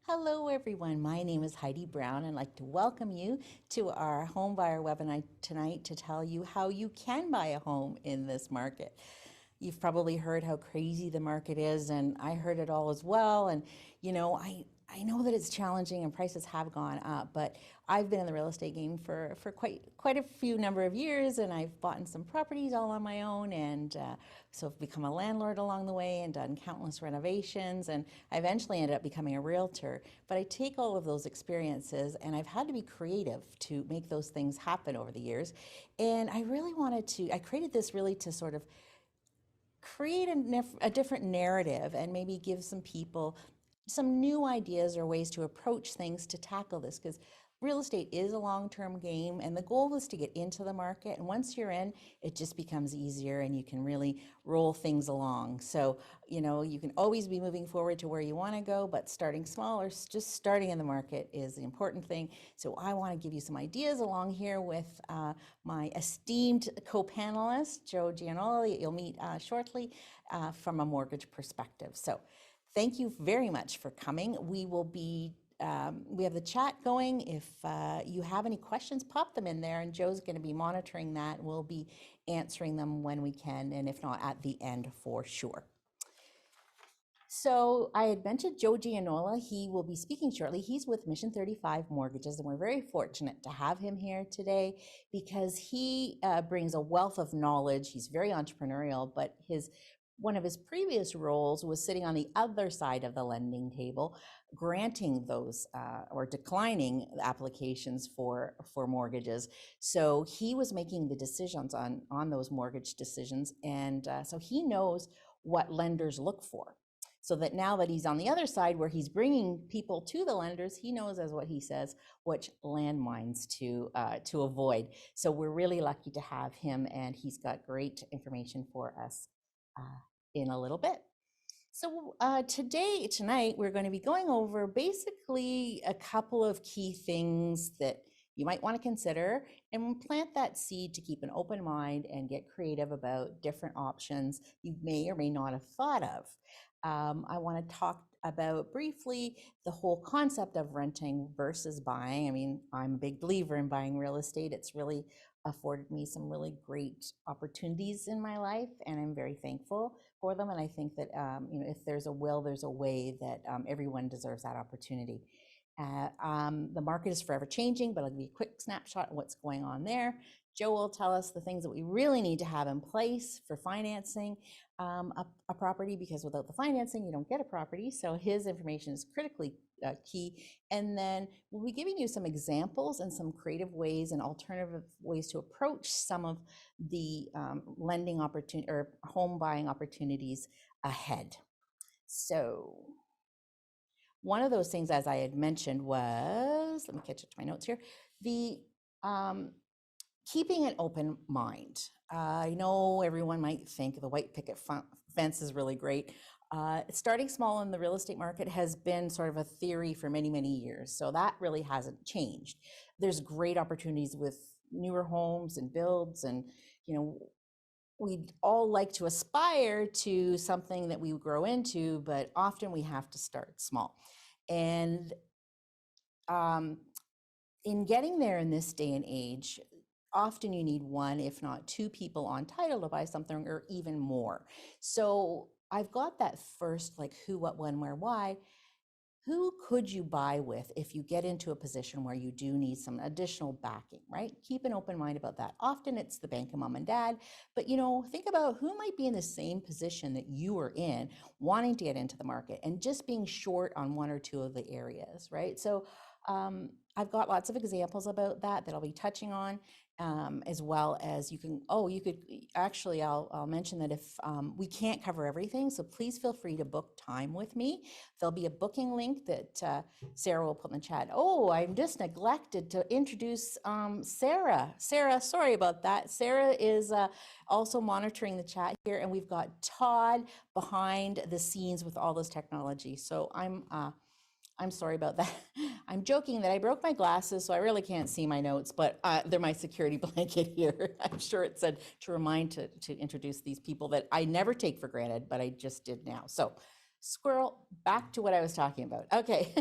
Hello, everyone. My name is Heidi Brown, and I'd like to welcome you to our home buyer webinar tonight to tell you how you can buy a home in this market. You've probably heard how crazy the market is, and I heard it all as well. And I know that it's challenging and prices have gone up, but I've been in the real estate game for quite a few number of years, and I've bought in some properties all on my own, and so I've become a landlord along the way and done countless renovations, and I eventually ended up becoming a realtor. But I take all of those experiences, and I've had to be creative to make those things happen over the years. And I created this really to sort of create a different narrative and maybe give some people some new ideas or ways to approach things to tackle this, because real estate is a long-term game and the goal is to get into the market, and once you're in, it just becomes easier and you can really roll things along. So you can always be moving forward to where you want to go, but starting small or just starting in the market is the important thing. So I want to give you some ideas along here with my esteemed co-panelist Joe Gianola, that you'll meet shortly, from a mortgage perspective. So thank you very much for coming. We have the chat going. If you have any questions, pop them in there, and Joe's going to be monitoring that. We'll be answering them when we can, and if not, at the end for sure. So I had mentioned Joe Gianola. He will be speaking shortly. He's with Mission 35 Mortgages, and we're very fortunate to have him here today because he brings a wealth of knowledge. He's very entrepreneurial, but one of his previous roles was sitting on the other side of the lending table, granting those or declining applications for mortgages. So he was making the decisions on those mortgage decisions, and so he knows what lenders look for. So that now that he's on the other side where he's bringing people to the lenders, he knows, as what he says, which landmines to avoid. So we're really lucky to have him, and he's got great information for us in a little bit. So tonight, we're going to be going over basically a couple of key things that you might want to consider and plant that seed to keep an open mind and get creative about different options you may or may not have thought of. I want to talk about briefly the whole concept of renting versus buying. I mean, I'm a big believer in buying real estate. It's really afforded me some really great opportunities in my life, and I'm very thankful for them. And I think that if there's a will, there's a way that everyone deserves that opportunity. The market is forever changing, but I'll give you a quick snapshot of what's going on there. Joe will tell us the things that we really need to have in place for financing a property, because without the financing, you don't get a property. So his information is critically key. And then we'll be giving you some examples and some creative ways and alternative ways to approach some of the lending opportunity or home buying opportunities ahead. So one of those things, as I had mentioned, was, let me catch up to my notes here, the keeping an open mind. I know everyone might think the white picket fence is really great. Starting small in the real estate market has been sort of a theory for many, many years. So that really hasn't changed. There's great opportunities with newer homes and builds, and we'd all like to aspire to something that we grow into, but often we have to start small. And in getting there in this day and age, often you need one, if not two people on title to buy something, or even more. So I've got that first, like who, what, when, where, why. Who could you buy with if you get into a position where you do need some additional backing, right? Keep an open mind about that. Often it's the bank of mom and dad, but think about who might be in the same position that you are in, wanting to get into the market and just being short on one or two of the areas, right? So I've got lots of examples about that I'll be touching on, as well as I'll mention that if we can't cover everything, so please feel free to book time with me. There'll be a booking link that Sarah will put in the chat. Oh, I'm just neglected to introduce Sarah. Sarah, sorry about that. Sarah is also monitoring the chat here, and we've got Todd behind the scenes with all this technology. So I'm sorry about that. I'm joking that I broke my glasses, so I really can't see my notes, but they're my security blanket here. I'm sure it said to remind to introduce these people that I never take for granted, but I just did now. So Squirrel, back to what I was talking about. Okay.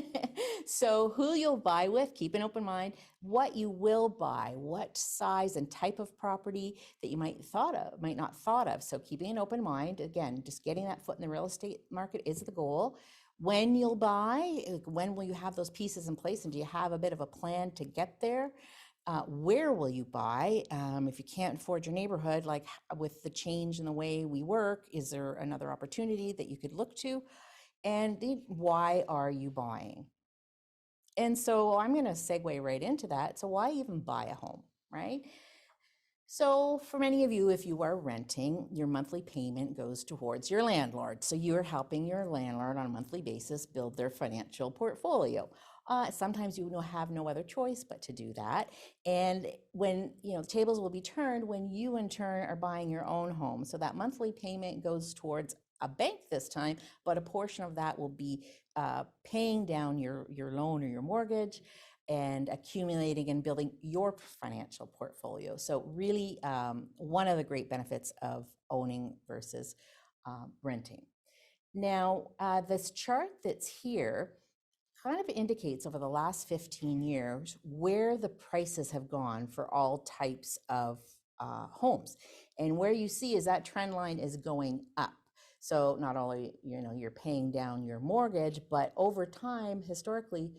So who you'll buy with, keep an open mind, what you will buy, what size and type of property that you might not thought of. So keeping an open mind, again, just getting that foot in the real estate market is the goal. When you'll buy, when will you have those pieces in place, and do you have a bit of a plan to get there? Where will you buy? If you can't afford your neighborhood, like with the change in the way we work, is there another opportunity that you could look to? And why are you buying? And so I'm going to segue right into that. So why even buy a home, right? So for many of you, if you are renting, your monthly payment goes towards your landlord. So you're helping your landlord on a monthly basis build their financial portfolio. Sometimes you have no other choice but to do that. And when, the tables will be turned when you in turn are buying your own home. So that monthly payment goes towards a bank this time, but a portion of that will be paying down your loan or your mortgage and accumulating and building your financial portfolio. So really one of the great benefits of owning versus renting. Now, this chart that's here kind of indicates over the last 15 years where the prices have gone for all types of homes. And where you see is that trend line is going up. So not only, you're paying down your mortgage, but over time, historically,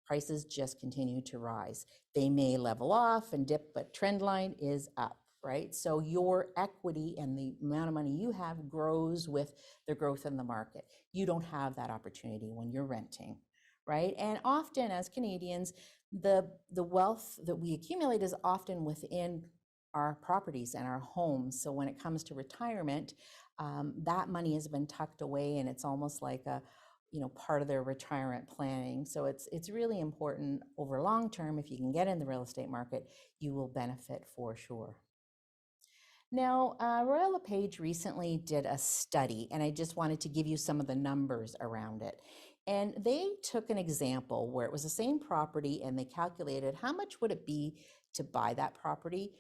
prices just continue to rise. They may level off and dip, but trend line is up, right? So your equity and the amount of money you have grows with the growth in the market. You don't have that opportunity when you're renting, right? And often as Canadians, the wealth that we accumulate is often within our properties and our homes. So when it comes to retirement, that money has been tucked away, and it's almost like a part of their retirement planning. So it's really important over long term. If you can get in the real estate market, you will benefit for sure. Now, Royal LePage recently did a study, and I just wanted to give you some of the numbers around it. And they took an example where it was the same property, and they calculated how much would it be to buy that property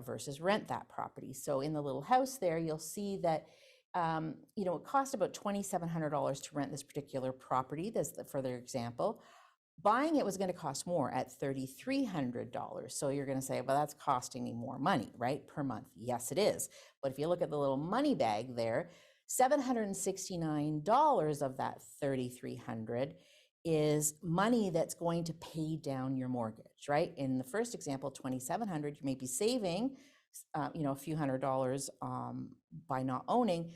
versus rent that property. So in the little house there, you'll see that it cost about $2,700 to rent this particular property. That's for their example. Buying it was going to cost more at $3,300. So you're going to say, well, that's costing me more money, right, per month. Yes, it is. But if you look at the little money bag there, $769 of that $3,300 is money that's going to pay down your mortgage, right? In the first example, $2,700, you may be saving, a few $100s by not owning,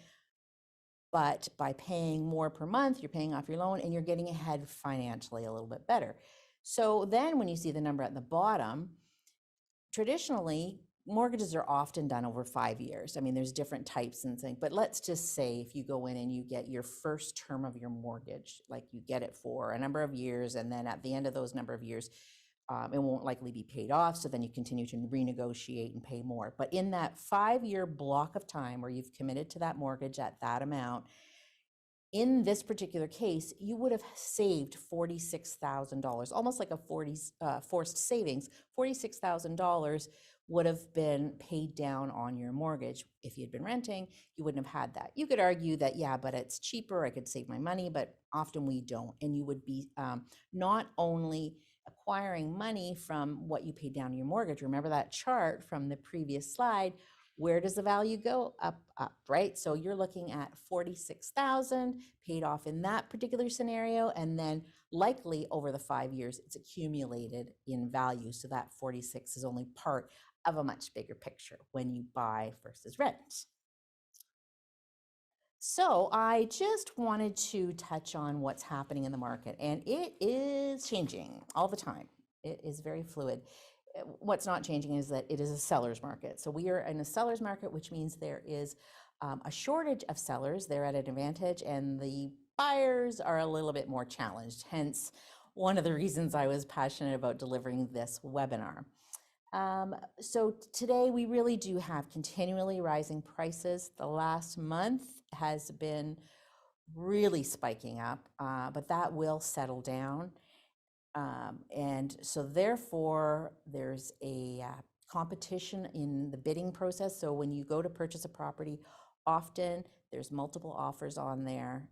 but by paying more per month, you're paying off your loan and you're getting ahead financially a little bit better. So then when you see the number at the bottom, traditionally, mortgages are often done over 5 years. I mean, there's different types and things, but let's just say if you go in and you get your first term of your mortgage, like you get it for a number of years, and then at the end of those number of years, it won't likely be paid off. So then you continue to renegotiate and pay more. But in that 5-year block of time where you've committed to that mortgage at that amount, in this particular case, you would have saved $46,000, almost like a forced savings. $46,000 would have been paid down on your mortgage. If you'd been renting, you wouldn't have had that. You could argue that, yeah, but it's cheaper, I could save my money, but often we don't. And you would be not only acquiring money from what you paid down your mortgage. Remember that chart from the previous slide. Where does the value go? Up, right? So you're looking at 46,000 paid off in that particular scenario, and then likely over the 5 years, it's accumulated in value. So that 46 is only part of a much bigger picture when you buy versus rent. So I just wanted to touch on what's happening in the market, and it is changing all the time. It is very fluid. What's not changing is that it is a seller's market. So we are in a seller's market, which means there is a shortage of sellers. They're at an advantage, and the buyers are a little bit more challenged. Hence, one of the reasons I was passionate about delivering this webinar. So today we really do have continually rising prices. The last month has been really spiking up, but that will settle down. And so therefore there's a competition in the bidding process. So when you go to purchase a property, Often there's multiple offers on there.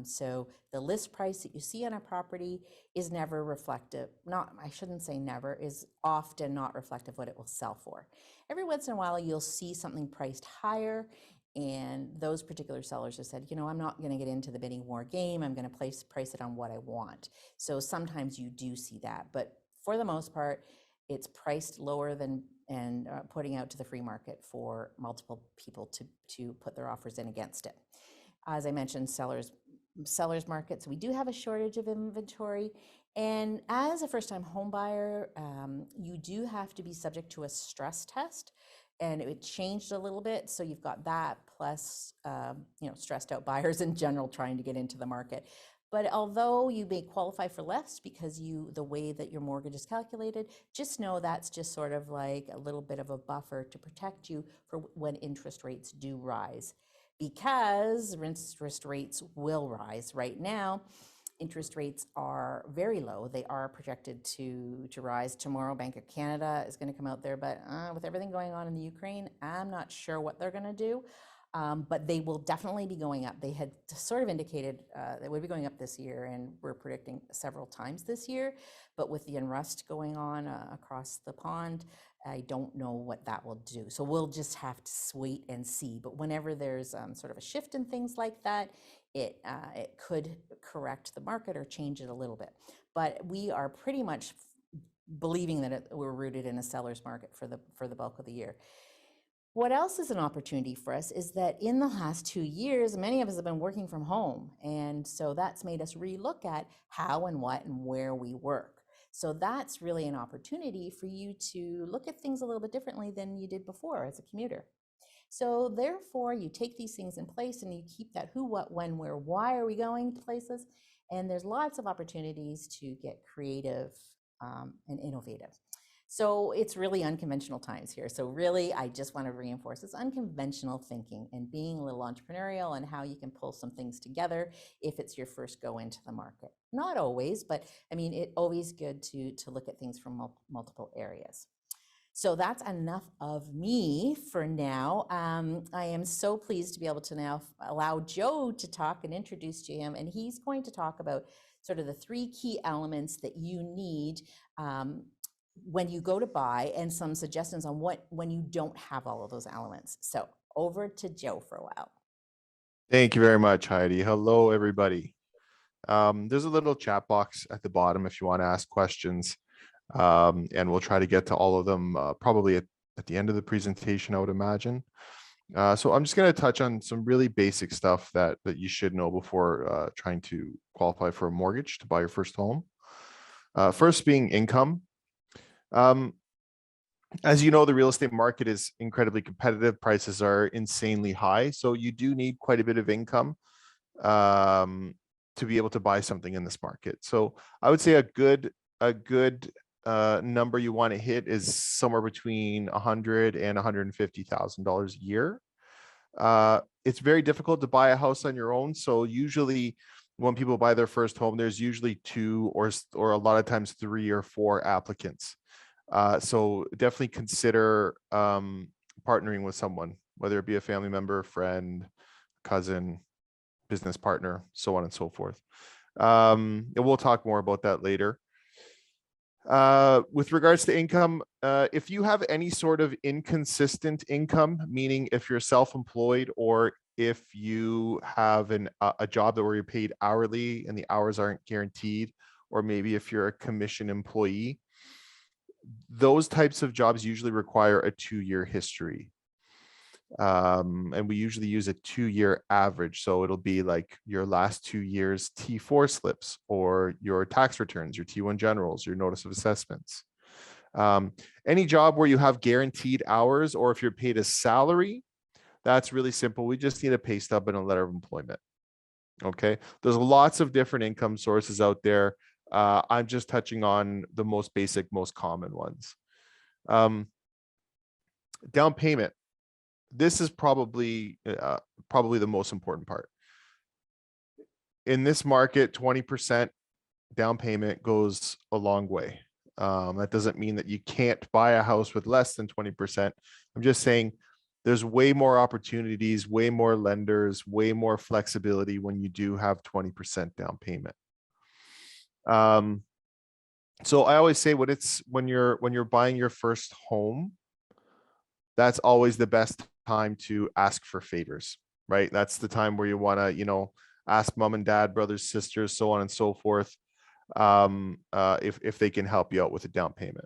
So the list price that you see on a property is never reflective. I shouldn't say never, is often not reflective of what it will sell for. Every once in a while, you'll see something priced higher, and those particular sellers have said, I'm not going to get into the bidding war game. I'm going to price it on what I want. So sometimes you do see that, but for the most part, it's priced lower than and putting out to the free market for multiple people to put their offers in against it. As I mentioned, sellers markets, we do have a shortage of inventory. And as a first-time home buyer, you do have to be subject to a stress test, and it changed a little bit. So you've got that plus, stressed out buyers in general trying to get into the market. But although you may qualify for less because the way that your mortgage is calculated, just know that's just sort of like a little bit of a buffer to protect you for when interest rates do rise. Because interest rates will rise. Right now, interest rates are very low. They are projected to rise tomorrow. Bank of Canada is going to come out there, but with everything going on in the Ukraine, I'm not sure what they're going to do. But they will definitely be going up. They had sort of indicated they would be going up this year, and we're predicting several times this year. But with the unrest going on across the pond, I don't know what that will do. So we'll just have to wait and see. But whenever there's sort of a shift in things like that, it could correct the market or change it a little bit. But we are pretty much believing that we're rooted in a seller's market for the bulk of the year. What else is an opportunity for us is that in the last 2 years, many of us have been working from home. And so that's made us relook at how and what and where we work. So that's really an opportunity for you to look at things a little bit differently than you did before as a commuter. So therefore, you take these things in place and you keep that who, what, when, where, why are we going to places? And there's lots of opportunities to get creative and innovative. So it's really unconventional times here. So really, I just want to reinforce this unconventional thinking and being a little entrepreneurial and how you can pull some things together if it's your first go into the market. Not always, but I mean, it's always good to look at things from multiple areas. So that's enough of me for now. I am so pleased to be able to now allow Joe to talk and introduce to him, and he's going to talk about sort of the 3 key elements that you need when you go to buy, and some suggestions on when you don't have all of those elements. So over to Joe for a while. Thank you very much, Heidi. Hello, everybody. There's a little chat box at the bottom if you want to ask questions, and we'll try to get to all of them probably at the end of the presentation, I would imagine. So I'm just going to touch on some really basic stuff that you should know before trying to qualify for a mortgage to buy your first home. First being income. As you know, the real estate market is incredibly competitive. Prices are insanely high. So you do need quite a bit of income to be able to buy something in this market. So I would say a good number you want to hit is somewhere between $100,000 and $150,000 a year. It's very difficult to buy a house on your own. So usually when people buy their first home, there's usually 2 or a lot of times 3 or 4 applicants. So definitely consider partnering with someone, whether it be a family member, friend, cousin, business partner, so on and so forth. And we'll talk more about that later. With regards to income, if you have any sort of inconsistent income, meaning if you're self-employed or if you have a job where you're paid hourly and the hours aren't guaranteed, or maybe if you're a commission employee, those types of jobs usually require a 2-year history. And we usually use a 2-year average. So it'll be like your last 2 years T4 slips or your tax returns, your T1 generals, your notice of assessments. Any job where you have guaranteed hours, or if you're paid a salary, that's really simple. We just need a pay stub and a letter of employment. Okay. There's lots of different income sources out there. I'm just touching on the most basic, most common ones. Down payment. This is probably the most important part. In this market, 20% down payment goes a long way. That doesn't mean that you can't buy a house with less than 20%. I'm just saying There's way more opportunities, way more lenders, way more flexibility when you do have 20% down payment. So I always say when you're buying your first home, that's always the best time to ask for favors, right? That's the time where you want to, ask mom and dad, brothers, sisters, so on and so forth, if they can help you out with a down payment.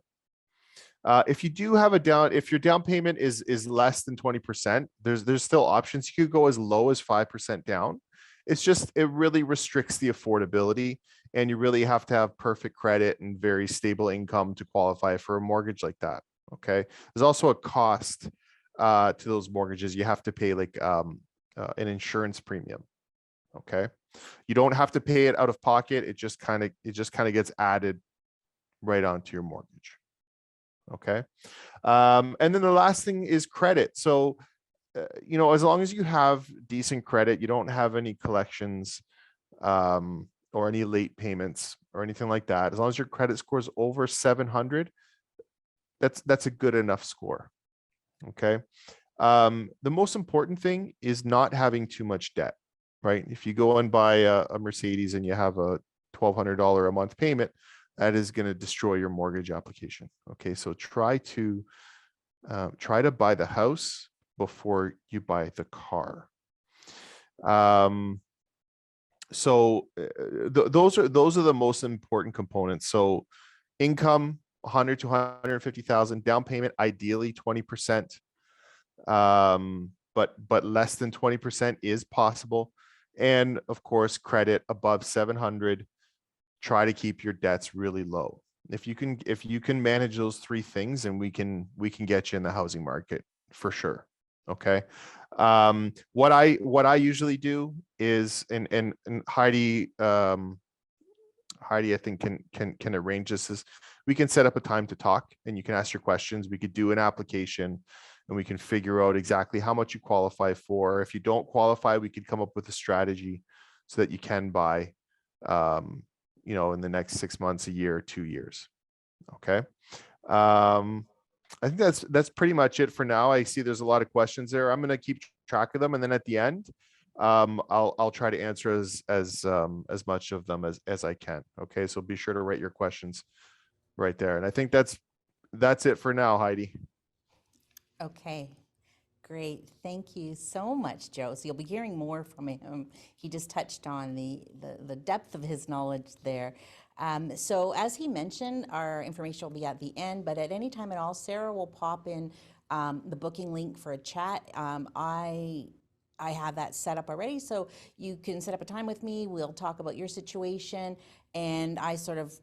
If you do have if your down payment is less than 20%, there's still options. You could go as low as 5% down. It's just, it really restricts the affordability, and you really have to have perfect credit and very stable income to qualify for a mortgage like that. Okay. There's also a cost to those mortgages. You have to pay like an insurance premium. Okay. You don't have to pay it out of pocket. It just kind of gets added right onto your mortgage. Okay. And then the last thing is credit. So, as long as you have decent credit, you don't have any collections or any late payments or anything like that. As long as your credit score is over 700, that's a good enough score. Okay. The most important thing is not having too much debt, right? If you go and buy a Mercedes and you have a $1,200 a month payment, that is going to destroy your mortgage application. Okay, so try to buy the house before you buy the car. Those are the most important components. So income, 100 to 150,000, down payment, ideally 20%. But less than 20% is possible. And of course, credit above 700. Try to keep your debts really low. If you can manage those three things, and we can get you in the housing market for sure. Okay. What I usually do is, and Heidi, I think can arrange this, is we can set up a time to talk, and you can ask your questions. We could do an application, and we can figure out exactly how much you qualify for. If you don't qualify, we could come up with a strategy so that you can buy, in the next 6 months, a year, 2 years. Okay. I think that's pretty much it for now. I see there's a lot of questions there. I'm going to keep track of them, and then at the end, I'll try to answer as much of them as I can. Okay. So be sure to write your questions right there. And I think that's it for now, Heidi. Okay, great. Thank you so much, Joe. So you'll be hearing more from him. He just touched on the depth of his knowledge there. So as he mentioned, our information will be at the end, but at any time at all, Sarah will pop in the booking link for a chat. I have that set up already, so you can set up a time with me. We'll talk about your situation, and I sort of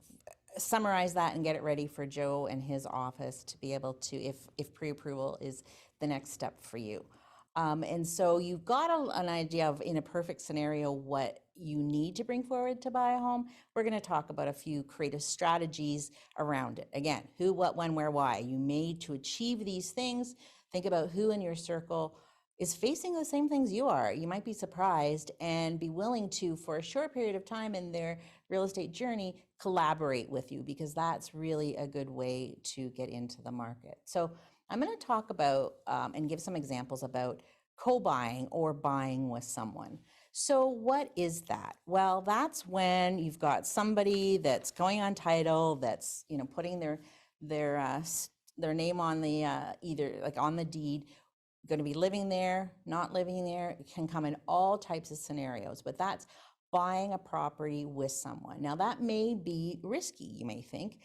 summarize that and get it ready for Joe and his office to be able to, if pre-approval is the next step for you. And so you've got an idea of, in a perfect scenario, what you need to bring forward to buy a home. We're going to talk about a few creative strategies around it. Again, who, what, when, where, why. You made to achieve these things. Think about who in your circle is facing the same things you are. You might be surprised, and be willing to, for a short period of time in their real estate journey, collaborate with you, because that's really a good way to get into the market. So I'm going to talk about and give some examples about co-buying or buying with someone. So what is that? Well, that's when you've got somebody that's going on title, that's putting their name on the either like on the deed, going to be living there, not living there. It can come in all types of scenarios, but that's buying a property with someone. Now that may be risky, you may think,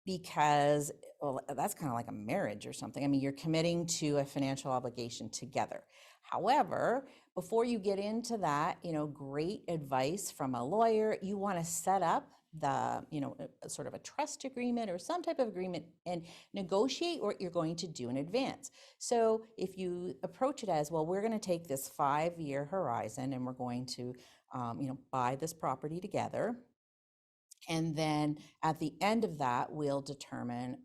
because, well, that's kind of like a marriage or something. I mean, you're committing to a financial obligation together. However, before you get into that, great advice from a lawyer. You want to set up the, sort of a trust agreement or some type of agreement, and negotiate what you're going to do in advance. So if you approach it as, well, we're going to take this 5-year horizon, and we're going to, buy this property together. And then at the end of that, we'll determine,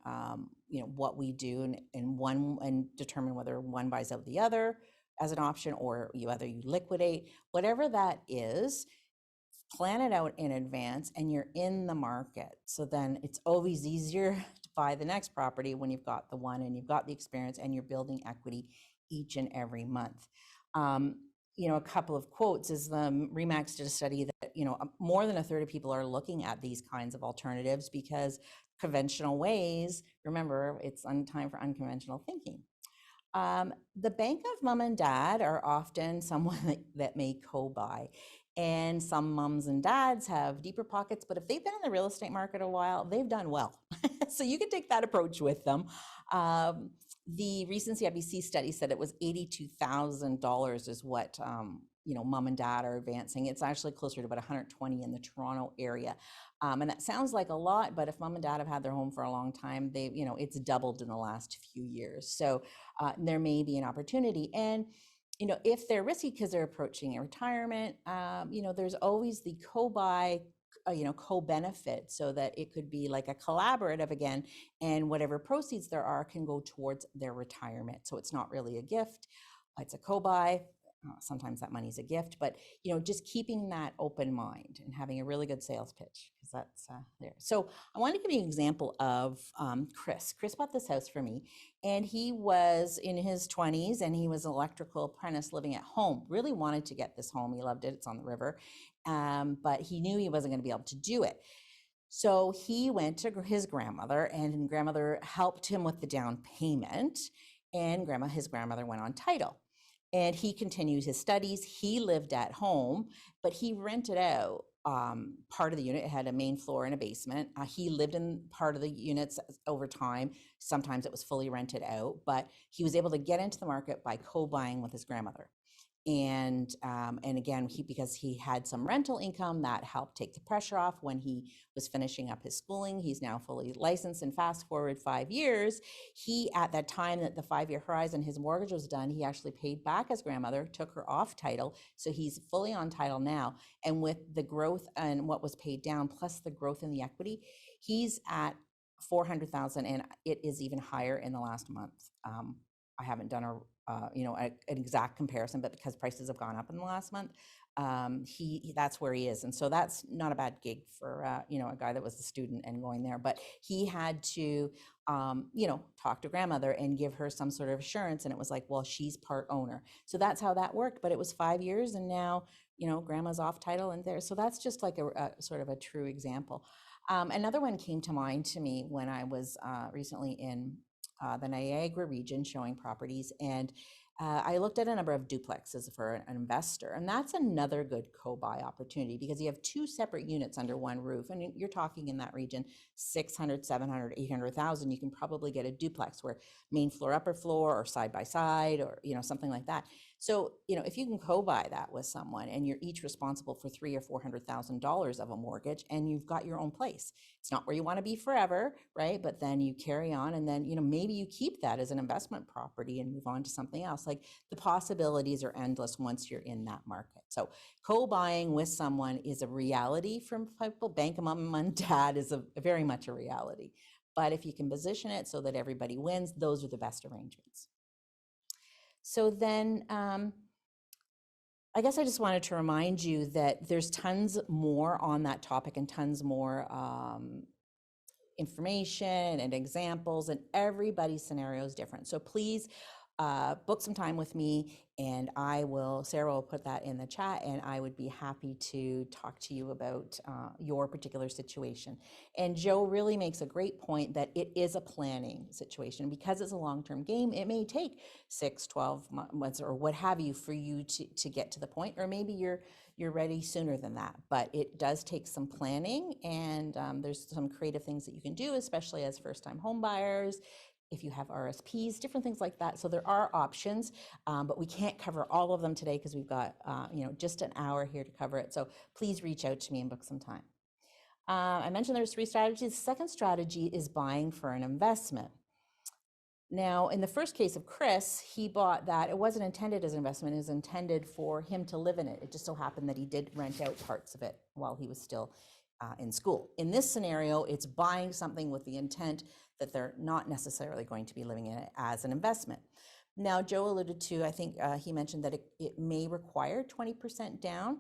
what we do, and determine whether one buys out the other as an option, or you liquidate, whatever that is. Plan it out in advance, and you're in the market. So then it's always easier to buy the next property when you've got the one and you've got the experience and you're building equity each and every month. A couple of quotes is the Remax did a study that, more than a third of people are looking at these kinds of alternatives because conventional ways, remember, it's time for unconventional thinking. The bank of mom and dad are often someone that may co-buy. And some moms and dads have deeper pockets, but if they've been in the real estate market a while, they've done well. So you can take that approach with them. The recent CIBC study said it was $82,000 is what mom and dad are advancing. It's actually closer to about 120 in the Toronto area. And that sounds like a lot, but if mom and dad have had their home for a long time, it's doubled in the last few years. So there may be an opportunity. And if they're risky because they're approaching a retirement, there's always the co-buy, co-benefit, so that it could be like a collaborative again, and whatever proceeds there are can go towards their retirement. So it's not really a gift, it's a co-buy. Sometimes that money's a gift, but just keeping that open mind and having a really good sales pitch, because that's there. So I want to give you an example of Chris. Chris bought this house for me, and he was in his 20s, and he was an electrical apprentice living at home. Really wanted to get this home. He loved it. It's on the river, but he knew he wasn't going to be able to do it. So he went to his grandmother, and grandmother helped him with the down payment, and his grandmother went on title. And he continued his studies. He lived at home, but he rented out part of the unit. It had a main floor and a basement. He lived in part of the units over time. Sometimes it was fully rented out, but he was able to get into the market by co-buying with his grandmother. And again, because he had some rental income, that helped take the pressure off when he was finishing up his schooling. He's now fully licensed, and fast forward 5 years, at that time that the 5-year horizon, his mortgage was done, he actually paid back his grandmother, took her off title. So he's fully on title now. And with the growth and what was paid down, plus the growth in the equity, he's at 400,000, and it is even higher in the last month. I haven't done an exact comparison, but because prices have gone up in the last month, that's where he is. And so that's not a bad gig for, a guy that was a student and going there, but he had to, talk to grandmother and give her some sort of assurance. And it was like, well, she's part owner. So that's how that worked. But it was 5 years, and now, grandma's off title and there. So that's just like a sort of a true example. Another one came to mind to me when I was recently in the Niagara region showing properties, and I looked at a number of duplexes for an investor, and that's another good co-buy opportunity because you have two separate units under one roof, and you're talking in that region 600, 700, 800,000. You can probably get a duplex where main floor, upper floor, or side by side, or something like that. So if you can co-buy that with someone, and you're each responsible for $300,000 or $400,000 of a mortgage, and you've got your own place. It's not where you want to be forever, right? But then you carry on, and then maybe you keep that as an investment property and move on to something else. Like, the possibilities are endless once you're in that market. So co-buying with someone is a reality from people. Bank of mom and dad is very much a reality. But if you can position it so that everybody wins, those are the best arrangements. So then I guess I just wanted to remind you that there's tons more on that topic, and tons more information and examples, and everybody's scenario is different. So please book some time with me, and Sarah will put that in the chat, and I would be happy to talk to you about your particular situation. And Joe really makes a great point that it is a planning situation. Because it's a long-term game, it may take 6, 12 months or what have you for you to get to the point, or maybe you're ready sooner than that. But it does take some planning, and there's some creative things that you can do, especially as first-time home buyers, if you have RSPs, different things like that. So there are options, but we can't cover all of them today because we've got just an hour here to cover it. So please reach out to me and book some time. I mentioned there's 3 strategies. The second strategy is buying for an investment. Now, in the first case of Chris, he bought that. It wasn't intended as an investment. It was intended for him to live in it. It just so happened that he did rent out parts of it while he was still in school. In this scenario, it's buying something with the intent that they're not necessarily going to be living in it as an investment. Now, Joe alluded to, I think he mentioned that it may require 20% down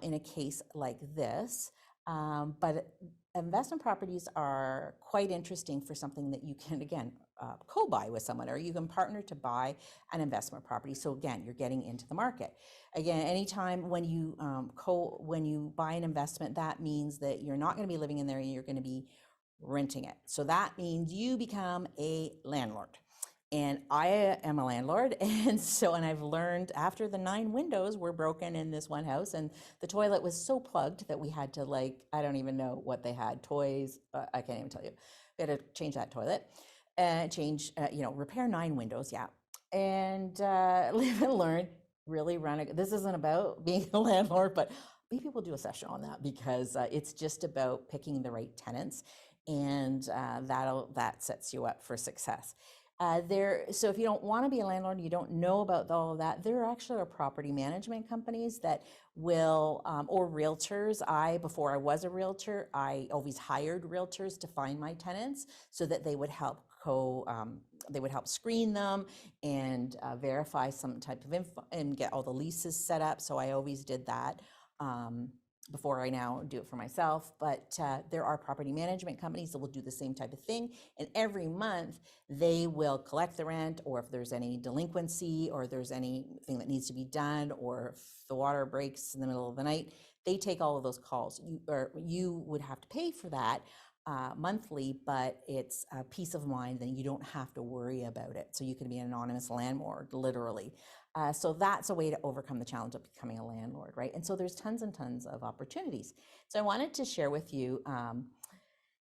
in a case like this, but investment properties are quite interesting for something that you can, again, co-buy with someone, or you can partner to buy an investment property. So again, you're getting into the market. Again, anytime when you when you buy an investment, that means that you're not going to be living in there, and you're going to be renting it. So that means you become a landlord. And I am a landlord, and I've learned after the 9 windows were broken in this one house, and the toilet was so plugged that we had to, like, I don't even know what they had, toys, I can't even tell you. We had to change that toilet, repair 9 windows, yeah. And live and learn, really this isn't about being a landlord, but maybe we'll do a session on that, because it's just about picking the right tenants, and that sets you up for success. So if you don't want to be a landlord, you don't know about all of that, there actually are property management companies that will, or realtors. Before I was a realtor, I always hired realtors to find my tenants so that they would help screen them and verify some type of info and get all the leases set up. So I always did that. Before I now do it for myself, but there are property management companies that will do the same type of thing. And every month they will collect the rent, or if there's any delinquency, or there's anything that needs to be done, or if the water breaks in the middle of the night, they take all of those calls. You would have to pay for that monthly, but it's a peace of mind that you don't have to worry about it. So you can be an anonymous landlord, literally. So that's a way to overcome the challenge of becoming a landlord, right? And so there's tons and tons of opportunities. So I wanted to share with you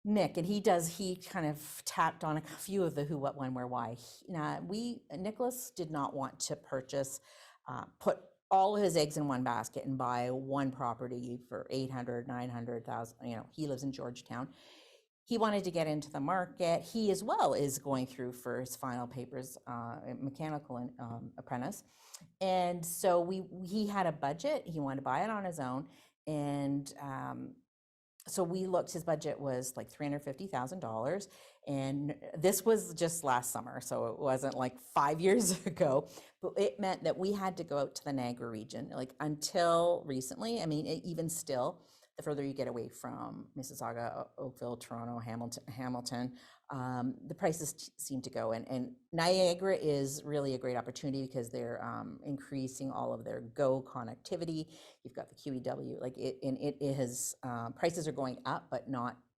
Nick, and he kind of tapped on a few of the who, what, when, where, why. Nicholas did not want to put all of his eggs in one basket and buy one property for 800, 900,000. He lives in Georgetown. He wanted to get into the market. He as well is going through for his final papers, mechanical apprentice. And so he had a budget. He wanted to buy it on his own. And so we looked, his budget was like $350,000. And this was just last summer. So it wasn't like 5 years ago, but it meant that we had to go out to the Niagara region. Like until recently, I mean, even still, the further you get away from Mississauga, Oakville, Toronto, Hamilton, the prices seem to go. And Niagara is really a great opportunity because they're increasing all of their GO connectivity. You've got the QEW, prices are going up, but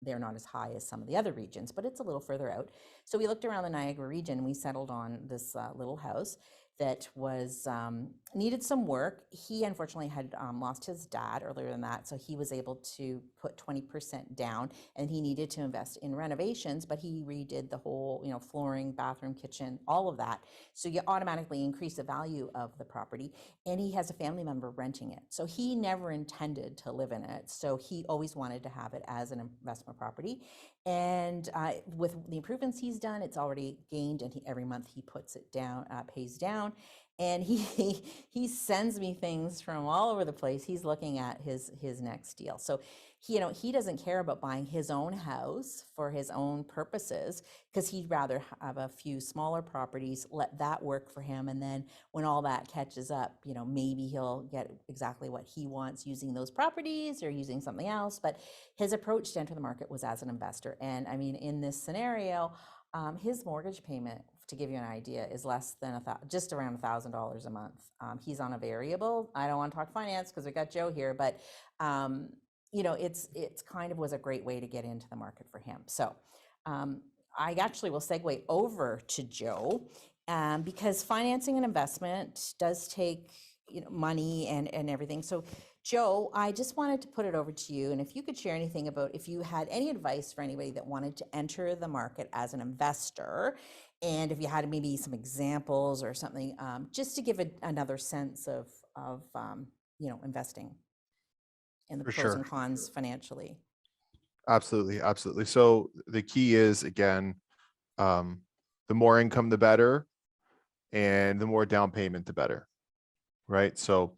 they're not as high as some of the other regions, but it's a little further out. So we looked around the Niagara region, and we settled on this little house that was needed some work. He unfortunately had lost his dad earlier than that, so he was able to put 20% down, and he needed to invest in renovations, but he redid the whole, flooring, bathroom, kitchen, all of that. So you automatically increase the value of the property, and he has a family member renting it. So he never intended to live in it. So he always wanted to have it as an investment property. And with the improvements he's done, it's already gained, and every month he puts it down, pays down, and he sends me things from all over the place. He's looking at his next deal. So he doesn't care about buying his own house for his own purposes, because he'd rather have a few smaller properties, let that work for him, and then when all that catches up, maybe he'll get exactly what he wants using those properties or using something else. But his approach to enter the market was as an investor. And I mean, in this scenario, his mortgage payment, to give you an idea, is less than just around $1,000 a month. He's on a variable. I don't want to talk finance because we got Joe here, but it's kind of was a great way to get into the market for him. So I actually will segue over to Joe, because financing an investment does take money and everything. So Joe, I just wanted to put it over to you, and if you could share anything about if you had any advice for anybody that wanted to enter the market as an investor, and if you had maybe some examples or something, just to give another sense of investing and the For pros and sure. cons financially. Absolutely. Absolutely. So the key is, again, the more income, the better, and the more down payment, the better. Right. So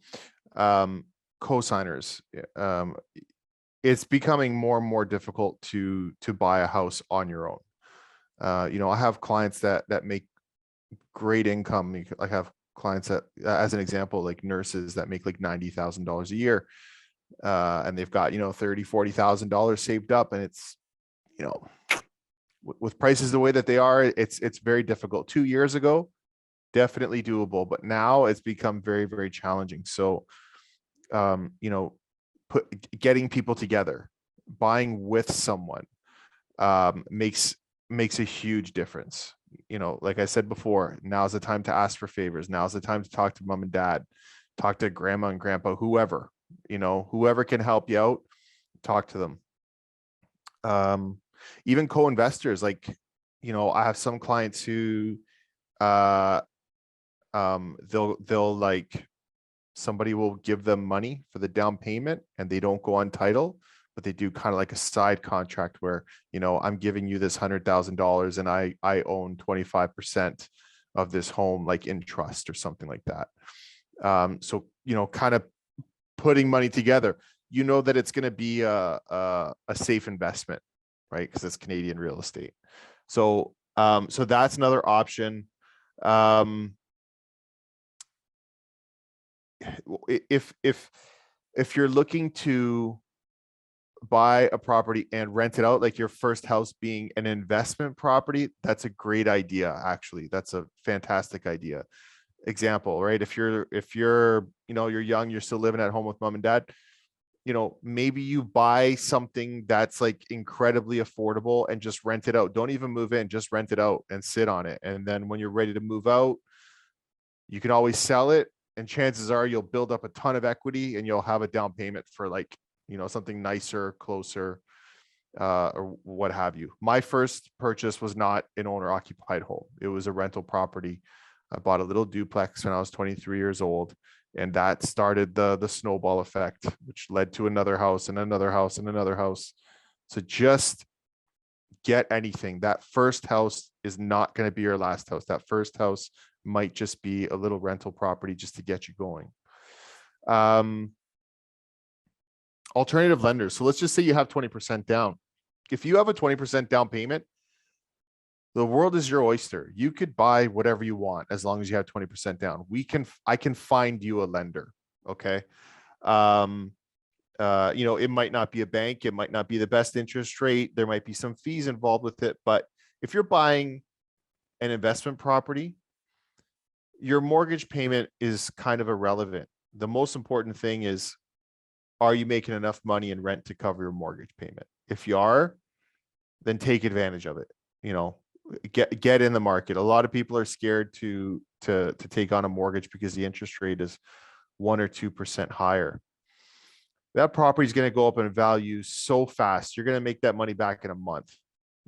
co-signers, it's becoming more and more difficult to buy a house on your own. I have clients that make great income. I have clients that, as an example, like nurses that make like $90,000 a year. and they've got, you know, $30,000-$40,000 saved up, and it's, you know, with prices the way that they are, it's very difficult. 2 years ago, definitely doable, but now it's become very, very challenging. So, you know, getting people together, buying with someone, makes a huge difference. You know, like I said before, now's the time to ask for favors. Now's the time to talk to mom and dad, talk to grandma and grandpa, whoever, you know, whoever can help you out, talk to them. Even co-investors, like, you know, I have some clients who, uh, they'll like, somebody will give them money for the down payment and they don't go on title, but they do kind of like a side contract where, you know, I'm giving you this $100,000 and I own 25% of this home, like in trust or something like that. So, you know, kind of putting money together, you know, that it's going to be a safe investment, right? Because it's Canadian real estate. So, so that's another option. If you're looking to buy a property and rent it out, like your first house being an investment property, that's a great idea. Actually, that's a fantastic idea. Example, right? If you're, you know, you're young, you're still living at home with mom and dad, you know, maybe you buy something that's like incredibly affordable and just rent it out. Don't even move in, just rent it out and sit on it. And then when you're ready to move out, you can always sell it. And chances are you'll build up a ton of equity and you'll have a down payment for, like, you know, something nicer, closer, or what have you. My first purchase was not an owner occupied home. It was a rental property. I bought a little duplex when I was 23 years old, and that started the snowball effect, which led to another house and another house and another house. So just get anything. That first house is not going to be your last house. That first house might just be a little rental property just to get you going. Alternative lenders. So let's just say you have 20% down. If you have a 20% down payment, the world is your oyster. You could buy whatever you want as long as you have 20% down. I can find you a lender. Okay. You know, it might not be a bank, it might not be the best interest rate, there might be some fees involved with it, but if you're buying an investment property, your mortgage payment is kind of irrelevant. The most important thing is, are you making enough money in rent to cover your mortgage payment? If you are, then take advantage of it. You know, get in the market. A lot of people are scared to take on a mortgage because the interest rate is 1 or 2% higher. That property is going to go up in value so fast. You're going to make that money back in a month.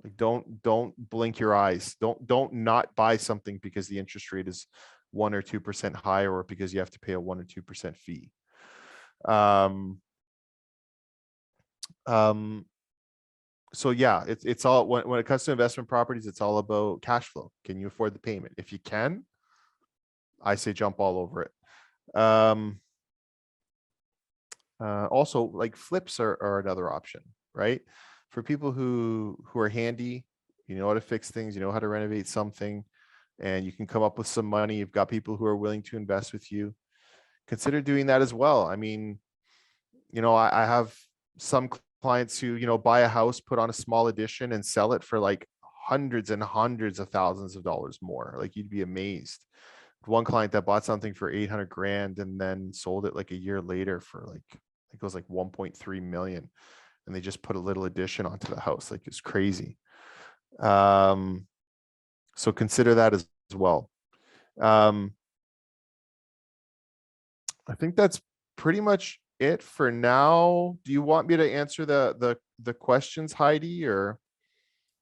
Like, don't blink your eyes. Don't not buy something because the interest rate is 1 or 2% higher, or because you have to pay a 1 or 2% fee. So yeah, it's all, when it comes to investment properties, it's all about cash flow. Can you afford the payment? If you can, I say jump all over it. Also, like, flips are another option, right? For people who are handy, you know how to fix things, you know how to renovate something, and you can come up with some money. You've got people who are willing to invest with you. Consider doing that as well. I mean, you know, I have some clients who, you know, buy a house, put on a small addition and sell it for like hundreds and hundreds of thousands of dollars more. Like, you'd be amazed. One client that bought something for 800 grand and then sold it like a year later for like, I think it was like 1.3 million. And they just put a little addition onto the house. Like, it's crazy. So consider that as well. I think that's pretty much it for now. Do you want me to answer the questions, Heidi, or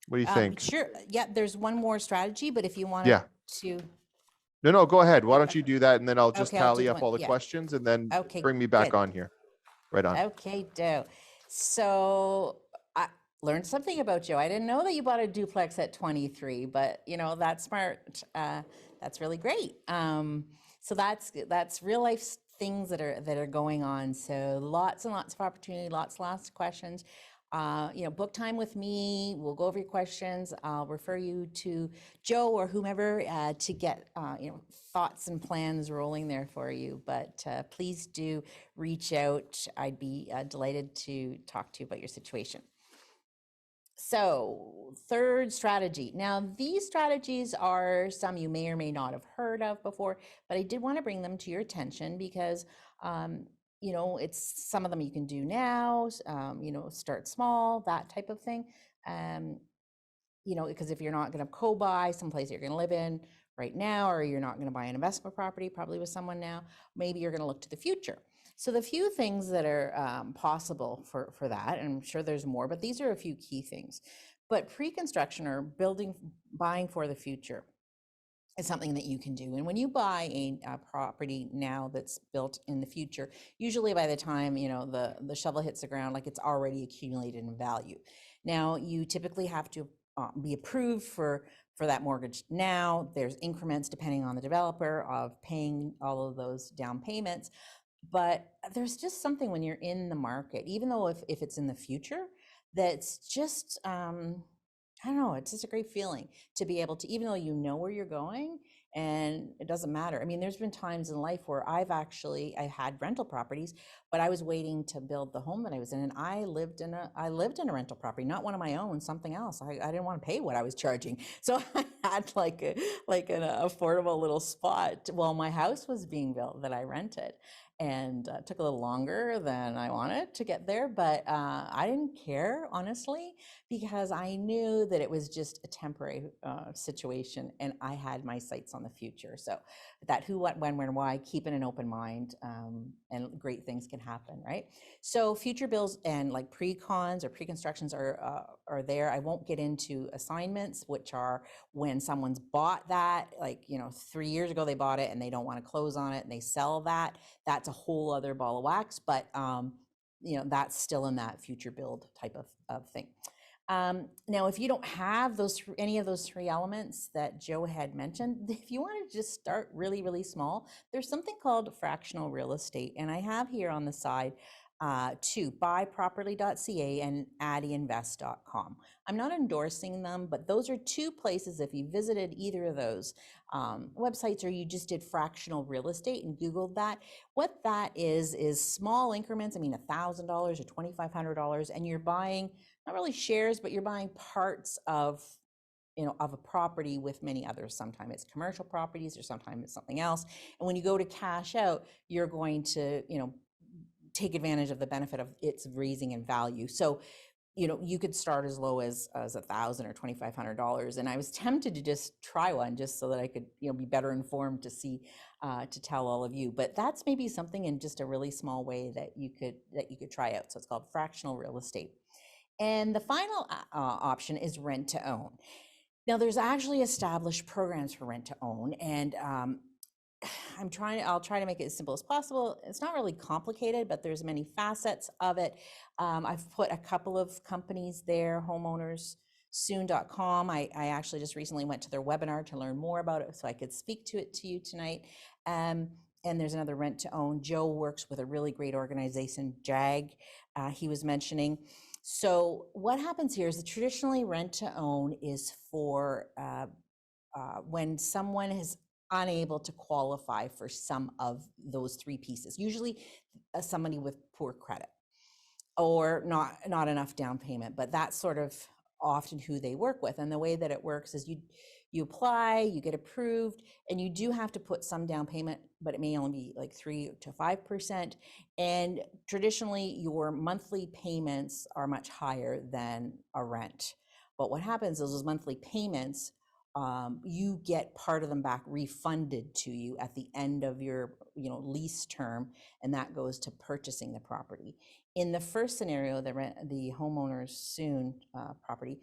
what do you think? Sure. Yeah, there's one more strategy, but if you wanted Yeah. to, No, go ahead. Why don't you do that? And then I'll just Okay, I'll tally do up one. all the Yeah. questions and then Okay, bring me back good. on here. Right on. Okay, Joe. So I learned something about you. I didn't know that you bought a duplex at 23, but you know, that's smart. That's really great. So that's real life things that are going on. So lots and lots of opportunity, lots of questions. book time with me. We'll go over your questions. I'll refer you to Joe or whomever to get, thoughts and plans rolling there for you. But please do reach out. I'd be delighted to talk to you about your situation. So, third strategy. Now, these strategies are some you may or may not have heard of before, but I did want to bring them to your attention because, it's some of them you can do now, start small, that type of thing. Um, because if you're not going to co-buy someplace you're going to live in right now, or you're not going to buy an investment property probably with someone now, maybe you're going to look to the future. So the few things that are possible for that, and I'm sure there's more, but these are a few key things. But pre-construction or buying for the future is something that you can do. And when you buy a property now that's built in the future, usually by the time the shovel hits the ground, like it's already accumulated in value. Now you typically have to be approved for that mortgage. Now there's increments depending on the developer of paying all of those down payments. But there's just something when you're in the market, even though if it's in the future, that's just I don't know, it's just a great feeling to be able to, even though you know where you're going and it doesn't matter. I mean, there's been times in life where I had rental properties, but I was waiting to build the home that I was in, and I lived in a rental property, not one of my own, something else. I didn't want to pay what I was charging. So I had like an affordable little spot while my house was being built that I rented. And it took a little longer than I wanted to get there, but I didn't care, honestly, because I knew that it was just a temporary situation, and I had my sights on the future. So that who, what, when, where, why, keeping an open mind, and great things can happen, right? So future bills and like pre-cons or pre-constructions are there. I won't get into assignments, which are when someone's bought that, 3 years ago they bought it and they don't want to close on it and they sell that. That's a whole other ball of wax, but that's still in that future build type of thing. Now, if you don't have any of those three elements that Joe had mentioned, if you want to just start really, really small, there's something called fractional real estate. And I have here on the side to buyproperly.ca and addyinvest.com. I'm not endorsing them, but those are two places. If you visited either of those websites, or you just did fractional real estate and Googled that, what that is small increments. I mean, $1,000 or $2,500, and you're buying not really shares, but you're buying parts of a property with many others. Sometimes it's commercial properties, or sometimes it's something else. And when you go to cash out, you're going to, take advantage of the benefit of its raising in value. So, you could start as low as $1,000 or $2,500. And I was tempted to just try one just so that I could, be better informed to see, to tell all of you. But that's maybe something in just a really small way that you could try out. So it's called fractional real estate. And the final option is rent to own. Now, there's actually established programs for rent to own, and I'll try to make it as simple as possible. It's not really complicated, but there's many facets of it. I've put a couple of companies there, homeownerssoon.com. I actually just recently went to their webinar to learn more about it so I could speak to it to you tonight. And there's another rent to own. Joe works with a really great organization, JAG, he was mentioning. So what happens here is that traditionally rent to own is for when someone is unable to qualify for some of those three pieces, usually somebody with poor credit or not enough down payment, but that's sort of often who they work with. And the way that it works is you apply, you get approved, and you do have to put some down payment, but it may only be like 3 to 5%. And traditionally, your monthly payments are much higher than a rent. But what happens is those monthly payments, you get part of them back refunded to you at the end of your lease term, and that goes to purchasing the property. In the first scenario, the homeowners soon property,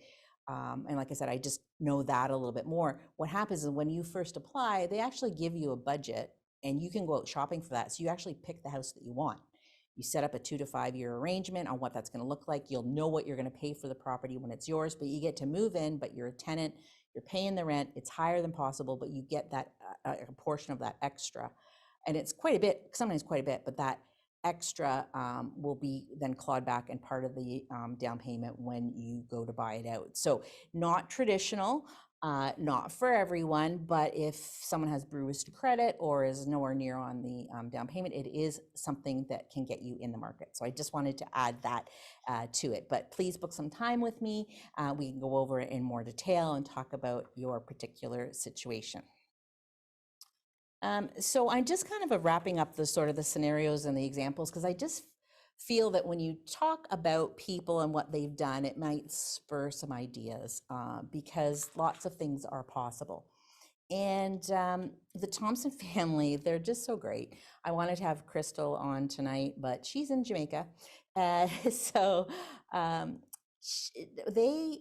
and like I said, I just know that a little bit more. What happens is when you first apply, they actually give you a budget, and you can go out shopping for that. So you actually pick the house that you want. You set up a 2 to 5 year arrangement on what that's going to look like. You'll know what you're going to pay for the property when it's yours, but you get to move in, but you're a tenant, you're paying the rent, it's higher than possible, but you get that a portion of that extra. And it's quite a bit, sometimes quite a bit, but that extra will be then clawed back and part of the down payment when you go to buy it out. So not traditional, not for everyone, but if someone has bruised credit or is nowhere near on the down payment, it is something that can get you in the market. So I just wanted to add that to it. But please book some time with me. We can go over it in more detail and talk about your particular situation. So I'm just kind of wrapping up the sort of the scenarios and the examples, because I just feel that when you talk about people and what they've done, it might spur some ideas, because lots of things are possible. And the Thompson family, they're just so great. I wanted to have Crystal on tonight, but she's in Jamaica. So the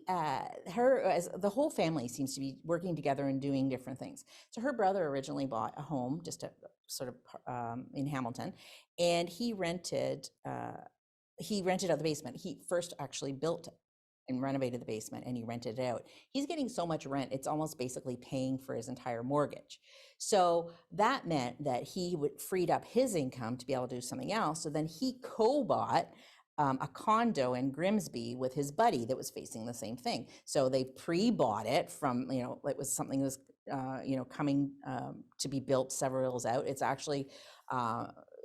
whole family seems to be working together and doing different things. So her brother originally bought a home just a sort of in Hamilton, and he rented out the basement. He first actually built and renovated the basement, and he rented it out. He's getting so much rent, it's almost basically paying for his entire mortgage. So that meant that he freed up his income to be able to do something else. So then he co-bought a condo in Grimsby with his buddy that was facing the same thing. So they pre-bought it from, it was something that was, coming to be built several years out. It's actually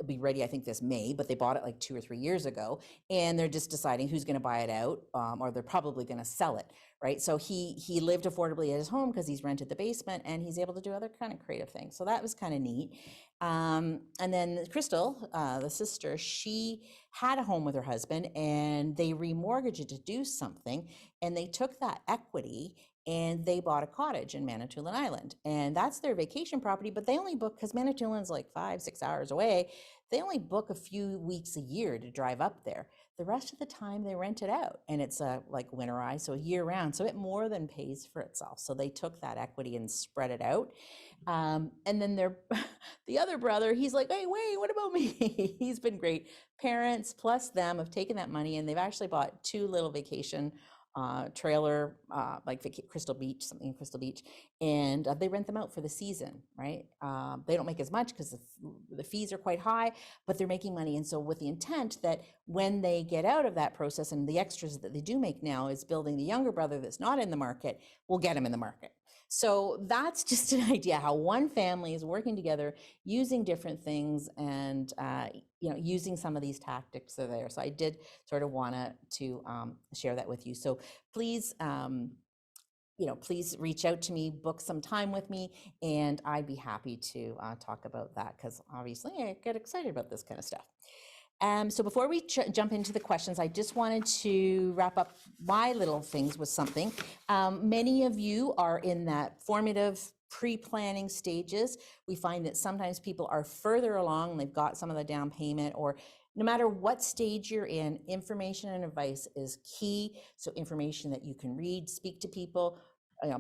be ready, I think, this May, but they bought it like 2 or 3 years ago, and they're just deciding who's going to buy it out, or they're probably going to sell it, right? So he lived affordably at his home because he's rented the basement, and he's able to do other kind of creative things. So that was kind of neat. And then Crystal, the sister, she had a home with her husband, and they remortgaged it to do something, and they took that equity and they bought a cottage in Manitoulin Island, and that's their vacation property. But they only book, because Manitoulin's like 5-6 hours away, they only book a few weeks a year to drive up there. The rest of the time they rent it out, and it's like winterized, so year round. So it more than pays for itself. So they took that equity and spread it out. And then the other brother, he's like, hey, wait, what about me? He's been great. Parents plus them have taken that money, and they've actually bought 2 little vacation trailer, like Crystal Beach, something in Crystal Beach, and they rent them out for the season, right? They don't make as much because the fees are quite high, but they're making money. And so with the intent that when they get out of that process, and the extras that they do make now is building the younger brother that's not in the market, will get him in the market. So that's just an idea how one family is working together, using different things, and using some of these tactics that are there. So I did sort of want to share that with you. So please, please reach out to me, book some time with me, and I'd be happy to talk about that, because obviously I get excited about this kind of stuff. So before we jump into the questions, I just wanted to wrap up my little things with something. Many of you are in that formative pre-planning stages. We find that sometimes people are further along, they've got some of the down payment, or no matter what stage you're in, information and advice is key. So information that you can read, speak to people,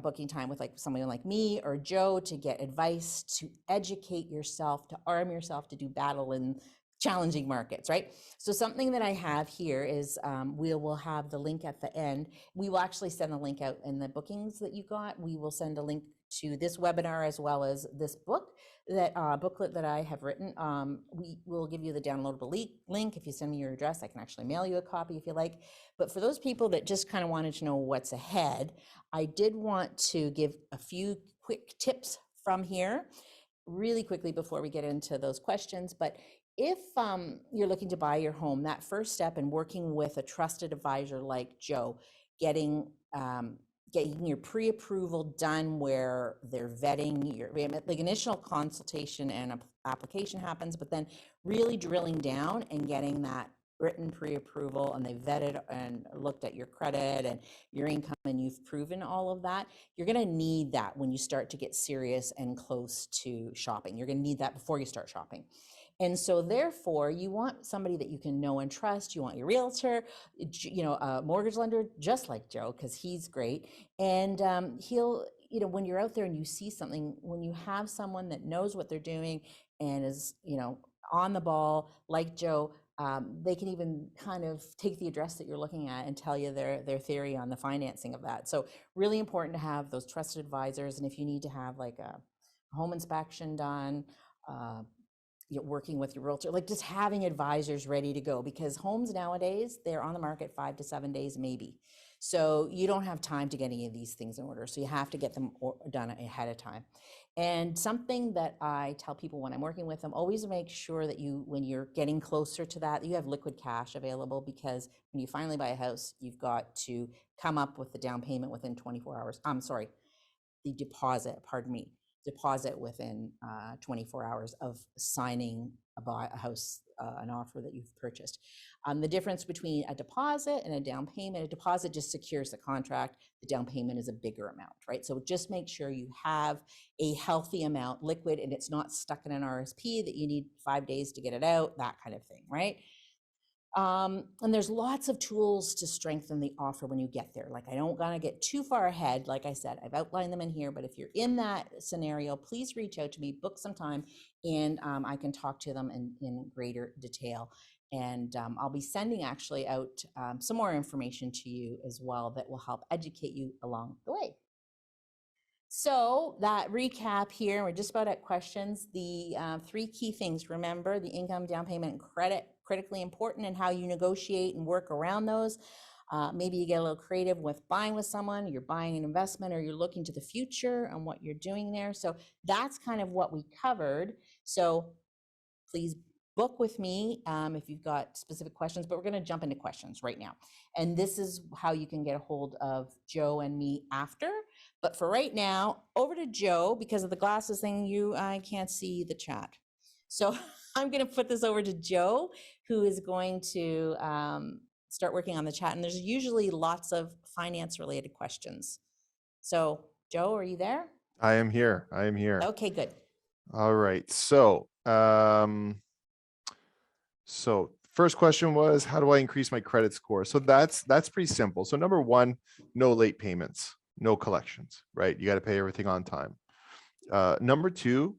booking time with like someone like me or Joe to get advice, to educate yourself, to arm yourself to do battle in challenging markets, right? So something that I have here is we will have the link at the end. We will actually send the link out in the bookings that you got. We will send a link to this webinar as well as this book, that booklet that I have written. We will give you the downloadable link. If you send me your address, I can actually mail you a copy if you like. But for those people that just kind of wanted to know what's ahead, I did want to give a few quick tips from here really quickly before we get into those questions. But if you're looking to buy your home, that first step in working with a trusted advisor like Joe, getting your pre-approval done where they're vetting your, like, initial consultation and application happens, but then really drilling down and getting that written pre-approval, and they vetted and looked at your credit and your income, and you've proven all of that, you're going to need that when you start to get serious and close to shopping. You're going to need that before you start shopping. And so therefore, you want somebody that you can know and trust. You want your realtor, a mortgage lender, just like Joe, because he's great. And he'll, when you're out there and you see something, when you have someone that knows what they're doing and is, on the ball, like Joe, they can even kind of take the address that you're looking at and tell you their theory on the financing of that. So really important to have those trusted advisors. And if you need to have like a home inspection done, working with your realtor, like just having advisors ready to go, because homes nowadays, they're on the market 5 to 7 days maybe. So you don't have time to get any of these things in order. So you have to get them done ahead of time. And something that I tell people when I'm working with them, always make sure that you, when you're getting closer to that, you have liquid cash available, because when you finally buy a house, you've got to come up with the down payment within 24 hours. I'm sorry, the deposit, pardon me, deposit within 24 hours of signing a house, an offer that you've purchased. The difference between a deposit and a down payment, a deposit just secures the contract. The down payment is a bigger amount, right? So just make sure you have a healthy amount liquid and it's not stuck in an RSP that you need 5 days to get it out, that kind of thing, right? And there's lots of tools to strengthen the offer when you get there. Like, I don't want to get too far ahead. Like I said, I've outlined them in here, but if you're in that scenario, please reach out to me, book some time, and I can talk to them in greater detail. And I'll be sending actually out some more information to you as well that will help educate you along the way. So that recap here, we're just about at questions. The 3 key things, remember, the income, down payment, and credit, critically important, and how you negotiate and work around those. Maybe you get a little creative with buying with someone, you're buying an investment, or you're looking to the future and what you're doing there. So that's kind of what we covered. So please book with me if you've got specific questions, but we're going to jump into questions right now. And this is how you can get a hold of Joe and me after. But for right now, over to Joe. Because of the glasses thing, I can't see the chat. So I'm going to put this over to Joe, who is going to start working on the chat. And there's usually lots of finance related questions. So Joe, are you there? I am here. I am here. Okay, good. All right. So, first question was, how do I increase my credit score? So that's pretty simple. So number one, no late payments, no collections, right? You got to pay everything on time. Number two,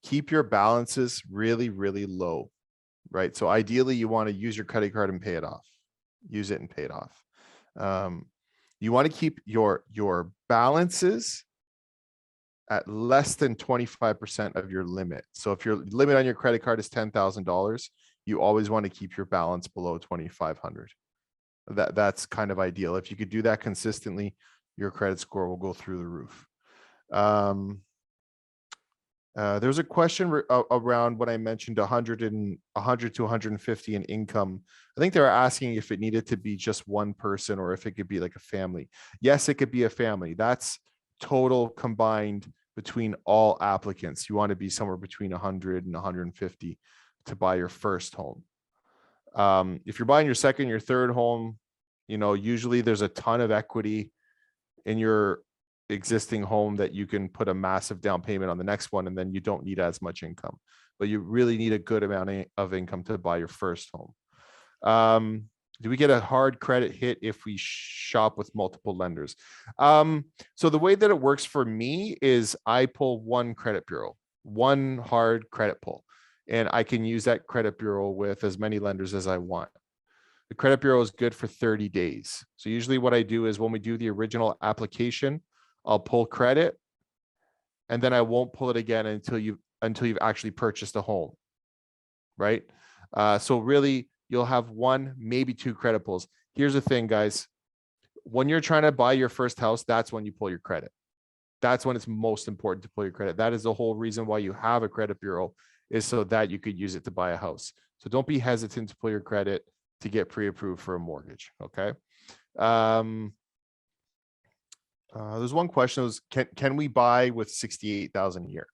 keep your balances really, really low, right? So ideally you want to use your credit card and pay it off. Use it and pay it off. You want to keep your balances at less than 25% of your limit. So if your limit on your credit card is $10,000, you always want to keep your balance below 2,500. That's kind of ideal. If you could do that consistently, your credit score will go through the roof. There's a question around what I mentioned, 100 to 150 in income. I think they were asking if it needed to be just one person or if it could be like a family. Yes, it could be a family. That's total combined between all applicants. You want to be somewhere between 100 and 150 to buy your first home. If you're buying your second, your third home, usually there's a ton of equity in your existing home that you can put a massive down payment on the next one, and then you don't need as much income, but you really need a good amount of income to buy your first home. Do we get a hard credit hit if we shop with multiple lenders? So the way that it works for me is I pull one credit bureau, one hard credit pull, and I can use that credit bureau with as many lenders as I want. The credit bureau is good for 30 days. So usually what I do is when we do the original application, I'll pull credit, and then I won't pull it again until you've actually purchased a home, right? So really, you'll have one, maybe two credit pulls. Here's the thing, guys. When you're trying to buy your first house, that's when you pull your credit. That's when it's most important to pull your credit. That is the whole reason why you have a credit bureau, is so that you could use it to buy a house. So don't be hesitant to pull your credit to get pre-approved for a mortgage, okay? There's one question, was can we buy with 68,000 a year?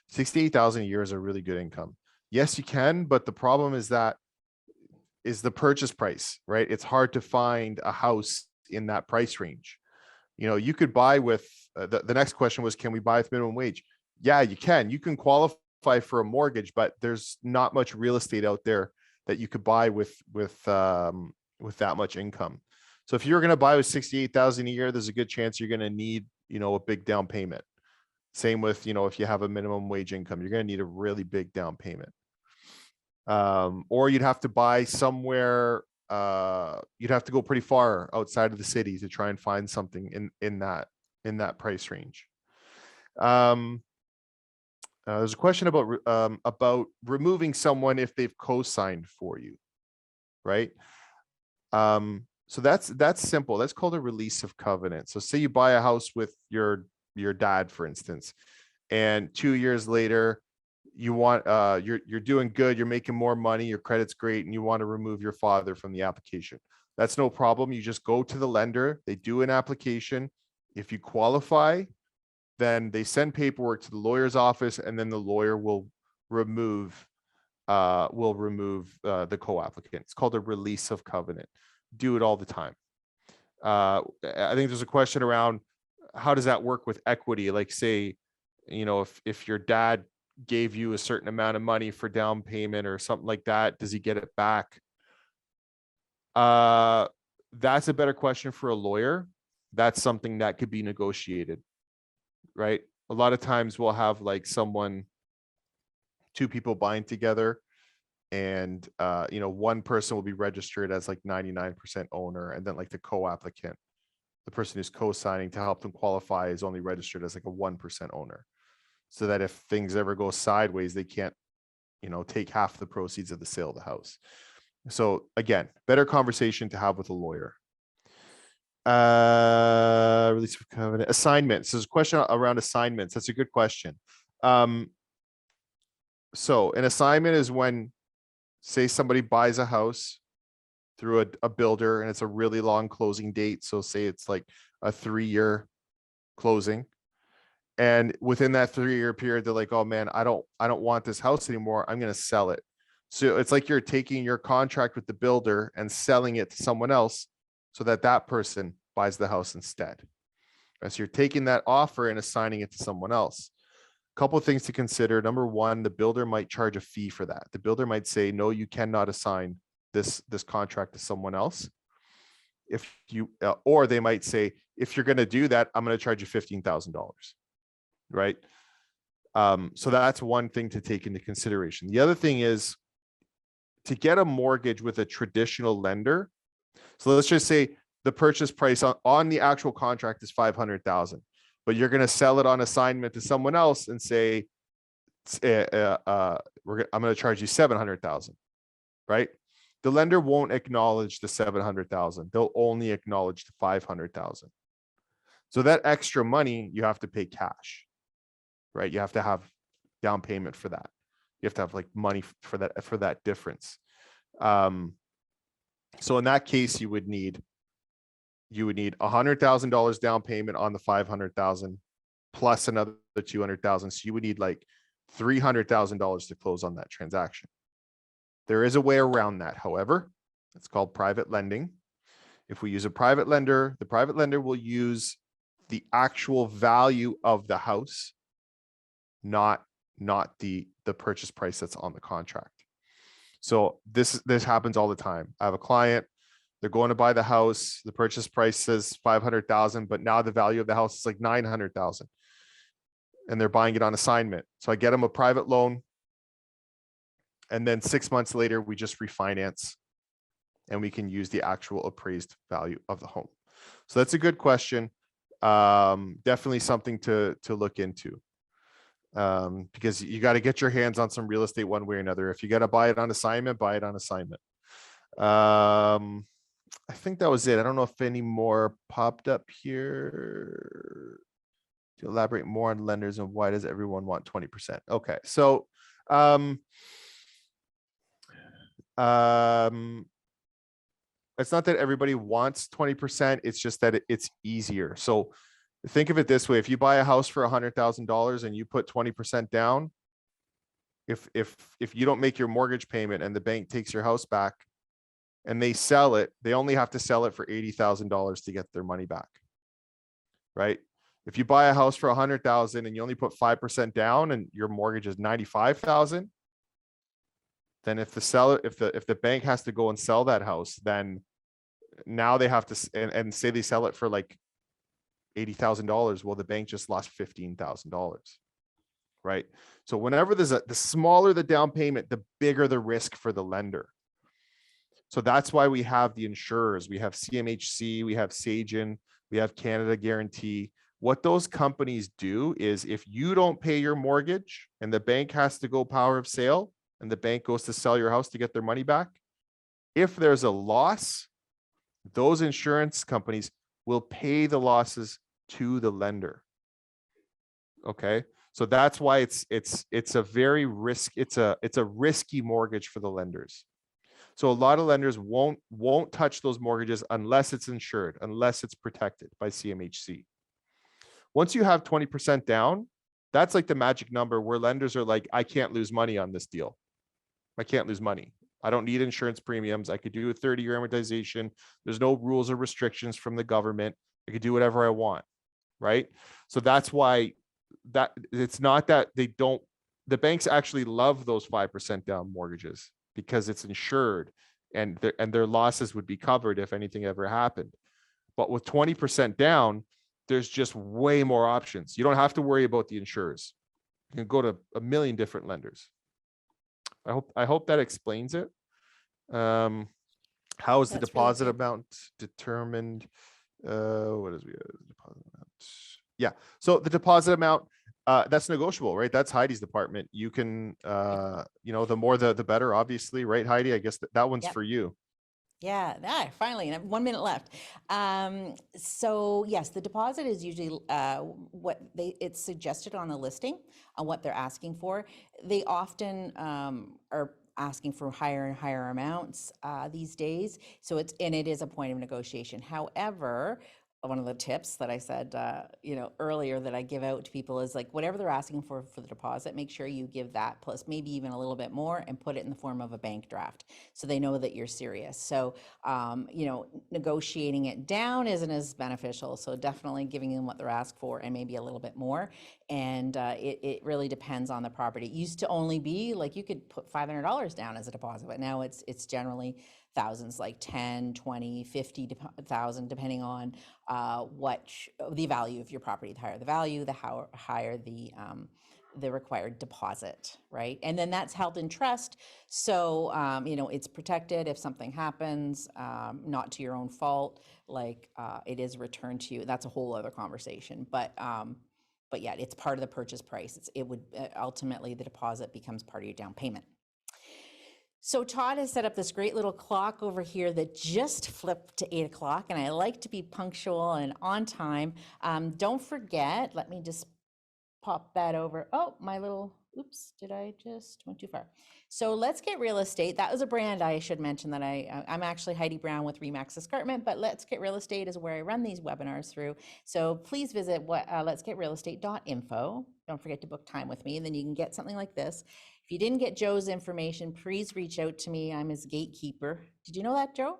68,000 a year is a really good income. Yes, you can, but the problem is that is the purchase price, right? It's hard to find a house in that price range. You could buy with the next question was, can we buy with minimum wage? Yeah, you can. You can qualify for a mortgage, but there's not much real estate out there that you could buy with that much income. So if you're going to buy with 68,000 a year, there's a good chance you're going to need, a big down payment. Same with, if you have a minimum wage income, you're going to need a really big down payment. Or you'd have to buy somewhere, you'd have to go pretty far outside of the city to try and find something in that price range. There's a question about removing someone if they've co-signed for you, right? So that's simple. That's called a release of covenant. So say you buy a house with your dad, for instance, and 2 years later, you want you're doing good, you're making more money, your credit's great, and you want to remove your father from the application. That's no problem. You just go to the lender, they do an application. If you qualify, then they send paperwork to the lawyer's office, and then the lawyer will remove the co-applicant. It's called a release of covenant. Do it all the time. I think there's a question around how does that work with equity? Like, say, if your dad gave you a certain amount of money for down payment or something like that, does he get it back? That's a better question for a lawyer. That's something that could be negotiated, right? A lot of times we'll have like two people buying together, and one person will be registered as like 99% owner, and then like the co-applicant, the person who's co-signing to help them qualify, is only registered as like a 1% owner, so that if things ever go sideways, they can't take half the proceeds of the sale of the house. So again, better conversation to have with a lawyer. Release of covenant. Assignments. There's a question around assignments. That's a good question. So an assignment is when, say, somebody buys a house through a builder and it's a really long closing date. So say it's like a 3-year closing. And within that 3-year period, they're like, oh man, I don't want this house anymore. I'm going to sell it. So it's like you're taking your contract with the builder and selling it to someone else so that that person buys the house instead. So you're taking that offer and assigning it to someone else. A couple of things to consider. Number one, the builder might charge a fee for that. The builder might say, no, you cannot assign this contract to someone else. If you, or they might say, if you're going to do that, I'm going to charge you $15,000. Right. So that's one thing to take into consideration. The other thing is to get a mortgage with a traditional lender. So let's just say the purchase price on the actual contract is $500,000, but you're going to sell it on assignment to someone else and say, I'm going to charge you $700,000, right? The lender won't acknowledge the $700,000. They'll only acknowledge the $500,000. So that extra money you have to pay cash, right? You have to have down payment for that. You have to have like money for that difference. So in that case, you would need $100,000 down payment on the $500,000 plus another $200,000. So you would need like $300,000 to close on that transaction. There is a way around that. However, it's called private lending. If we use a private lender, the private lender will use the actual value of the house, not the purchase price that's on the contract. So this happens all the time. I have a client, they're going to buy the house. The purchase price says 500,000, but now the value of the house is like 900,000, and they're buying it on assignment. So I get them a private loan, and then 6 months later, we just refinance, and we can use the actual appraised value of the home. So that's a good question. Definitely something to look into. Because you got to get your hands on some real estate one way or another. If you got to buy it on assignment, buy it on assignment. I think that was it. I don't know if any more popped up here. To elaborate more on lenders and why does everyone want 20%? Okay, so it's not that everybody wants 20%. It's just that it's easier. So think of it this way. If you buy a house for $100,000 and you put 20% down, if you don't make your mortgage payment and the bank takes your house back and they sell it, they only have to sell it for $80,000 to get their money back, right? If you buy a house for $100,000 and you only put 5% down and your mortgage is $95,000, then if the bank has to go and sell that house, then now they have to, and say they sell it for like $80,000. Well, the bank just lost $15,000, right? So whenever the smaller the down payment, the bigger the risk for the lender. So that's why we have the insurers. We have CMHC, we have Sagen, we have Canada Guarantee. What those companies do is if you don't pay your mortgage and the bank has to go power of sale and the bank goes to sell your house to get their money back, if there's a loss, those insurance companies will pay the losses to the lender. Okay. So that's why it's a very it's a risky mortgage for the lenders. So a lot of lenders won't touch those mortgages unless it's insured, unless it's protected by CMHC. Once you have 20% down, that's like the magic number where lenders are like, I can't lose money on this deal. I can't lose money. I don't need insurance premiums. I could do a 30-year amortization. There's no rules or restrictions from the government. I could do whatever I want, right? So that's why that it's not that they don't, the banks actually love those 5% down mortgages because it's insured and their losses would be covered if anything ever happened. But with 20% down, there's just way more options. You don't have to worry about the insurers. You can go to a million different lenders. I hope that explains it. How is the That's really deposit good. amount determined? What is the deposit amount? Yeah, so the deposit amount, that's negotiable, right? That's Heidi's department. You can, the more the better, obviously, right, Heidi? I guess that one's Yep. for you. Yeah, finally, and I have 1 minute left. So yes, the deposit is usually it's suggested on the listing on what they're asking for. They often are asking for higher and higher amounts these days. So it is a point of negotiation. However, one of the tips that I said, earlier that I give out to people is like whatever they're asking for the deposit, make sure you give that plus maybe even a little bit more and put it in the form of a bank draft so they know that you're serious. So, negotiating it down isn't as beneficial. So definitely giving them what they're asked for and maybe a little bit more. And it really depends on the property. It used to only be like you could put $500 down as a deposit, but now it's generally thousands, like 10, 20, 50,000, depending on the value of your property. The higher the value, the higher the required deposit, right? And then that's held in trust. So, it's protected if something happens, not to your own fault, like it is returned to you. That's a whole other conversation. But yeah, it's part of the purchase price. It would ultimately the deposit becomes part of your down payment. So Todd has set up this great little clock over here that just flipped to 8 o'clock, and I like to be punctual and on time. Don't forget, let me just pop that over. Oh, oops, did I just went too far? So Let's Get Real Estate. That was a brand I should mention that I'm actually Heidi Brown with Remax Escarpment, but Let's Get Real Estate is where I run these webinars through. So please visit letsgetrealestate.info. Don't forget to book time with me, and then you can get something like this. If you didn't get Joe's information, please reach out to me. I'm his gatekeeper. Did you know that, Joe?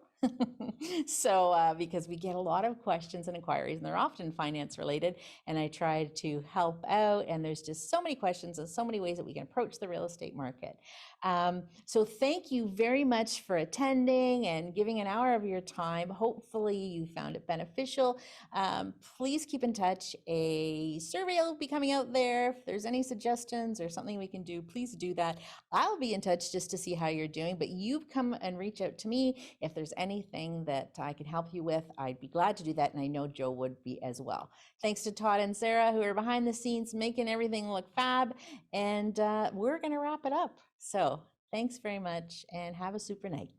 So, because we get a lot of questions and inquiries, and they're often finance related, and I try to help out. And there's just so many questions and so many ways that we can approach the real estate market. So thank you very much for attending and giving an hour of your time. Hopefully you found it beneficial. Please keep in touch. A survey will be coming out there. If there's any suggestions or something we can do, please do that. I'll be in touch just to see how you're doing, but you come and reach out to me if there's anything that I can help you with. I'd be glad to do that, and I know Joe would be as well. Thanks to Todd and Sarah who are behind the scenes making everything look fab, and we're going to wrap it up. So thanks very much and have a super night.